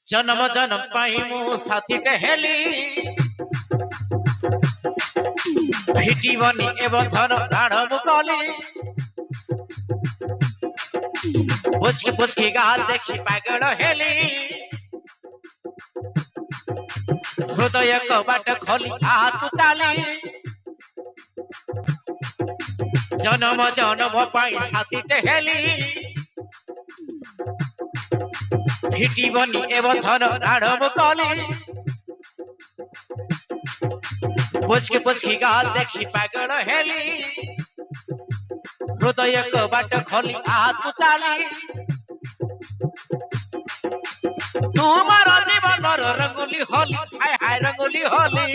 जन्म जन्म पाई मु साथी हेली फिटिबनी ए बंधन प्राण मु कली बुझकी बुझकी गाल देखी पागल हेली हृदय कबाट खोली हाथ चाली जन्म जन्म पाई साथी हेली फिटिबनी ए बंधन प्राण मु कली बुझकी गाल देखी पागल हेली हृदय कबाट खोली हाथ चाली तुमार जीवन रंगोली होली हाय हाय रंगोली होली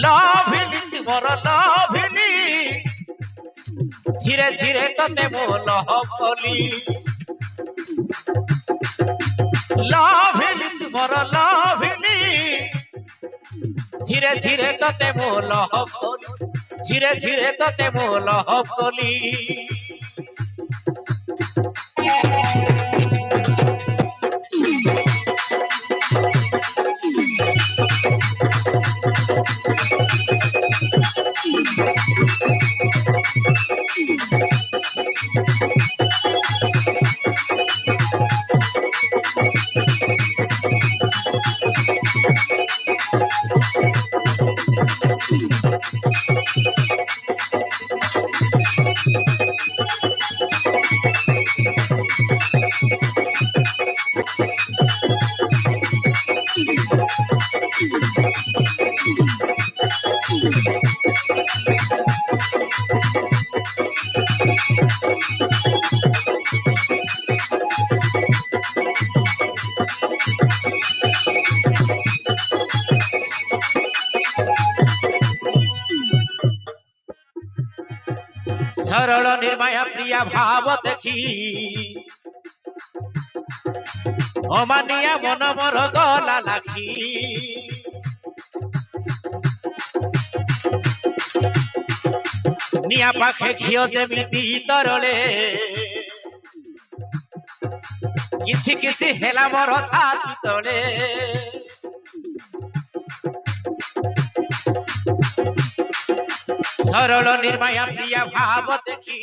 लभिली तुमर लभिली धीरे धीरे तते बोल होली लभिली तुमर लभिली धीरे धीरे तते बोल होली धीरे धीरे तते बोल होली सरल निर्माया प्रिया भाव देखी अमानिया मन मोर गला लाखी निया पाखे घिओ जेमिति तरले किछि किछि हेला मोर छाती तले सरल निर्माया प्रिया भाव देखी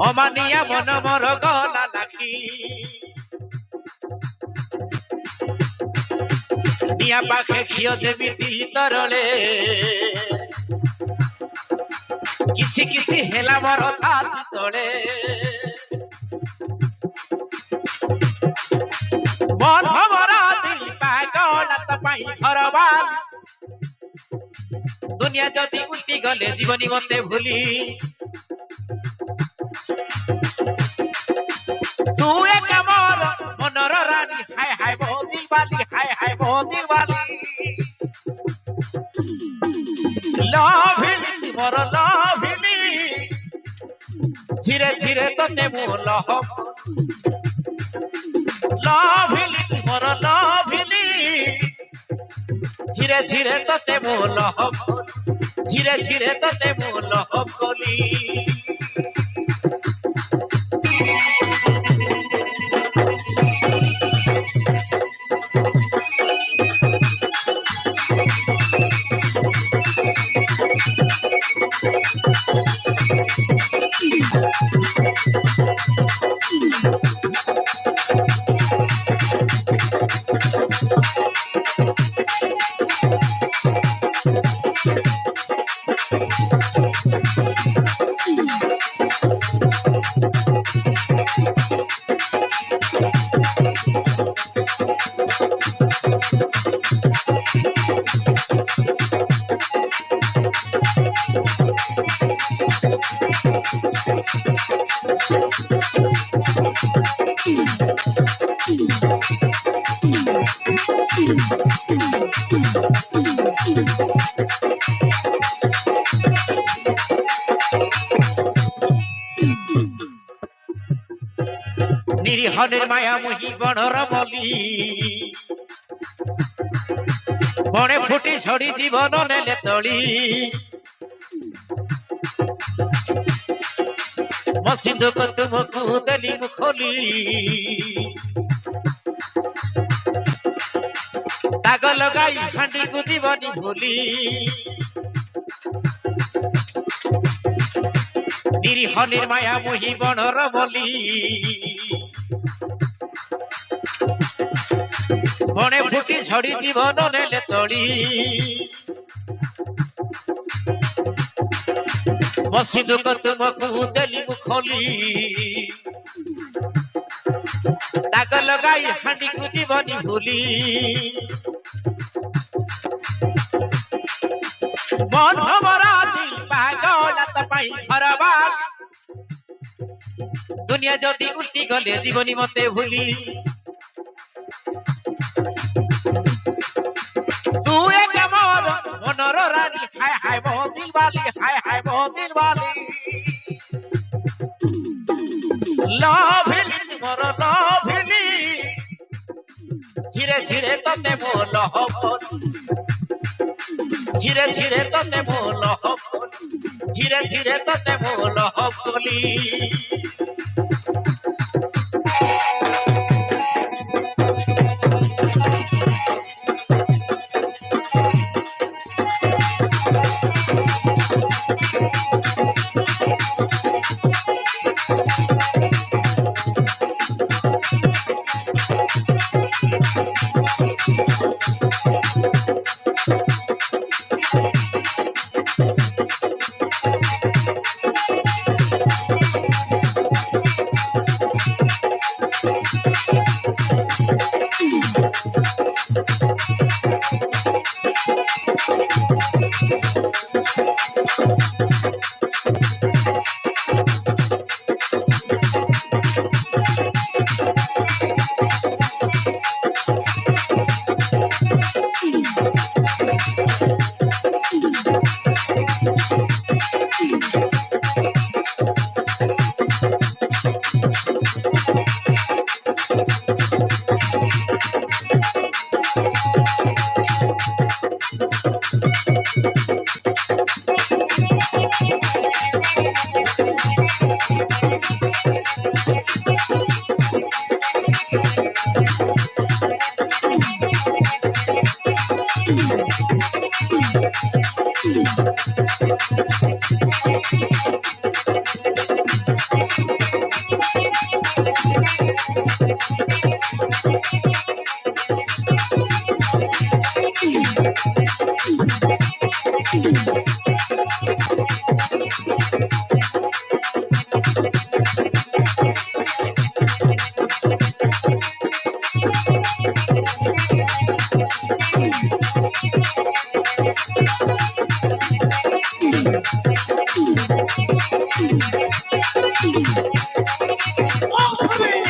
अमानिया मन मोर गला लाखी निया पाखे घिओ जेमिति तरले किछि किछि हेला मोर छाती तले मन भरा दिल पागल तपाई घरवाली दुनिया जदि उल्टी गले जीवनी मते भूली तू एक मोर मनर रानी हाय हाय बहुत दिल वाली हाय हाय बहुत दिल वाली लभिली मोर लभिली धीरे धीरे तते बोल लभिली मोर लभिली धीरे धीरे तते बोल धीरे धीरे तते बोल बोली निरीह निर्माया मुही बणर मली बणे फुटी झड़ी जीवन नेले तली ମୋ ସିନ୍ଧୁକ ତୁମକୁ ଦେଲି ମୁଁ ଖୋଲି ଦାଗ ଲଗାଇ ହାଣ୍ଡିକୁ ଯିବନି ଭୁଲି ନିରୀହ ନିର୍ମାୟା ମୁହିଁ ବଣର ବୋଲି ବଣେ ଫୁଟି ଝଡ଼ି ଜୀବନ ନେଲେ ତଳି ମୋ ସିନ୍ଧୁକ ତୁମକୁ ଦେଲି ମୁଁ ଖୋଲି ଦାଗ ଲଗାଇ ହାଣ୍ଡିକୁ ଯିବନି ଭୁଲି মন ভরা দিল পাগল তাই ঘরবাল দুনিয়া যদি উল্টি গলে জীবনী মতে ভুলি তুই একা মোর মনর রানী হায় হায় বহু দিল বালি হায় হায় বহু দিল বালি লভিলি মোর লভিলি ধীরে ধীরে তোতে বল হবল ধীরে ধীরে তোতে বল হবল ধীরে ধীরে তোতে বল হবলি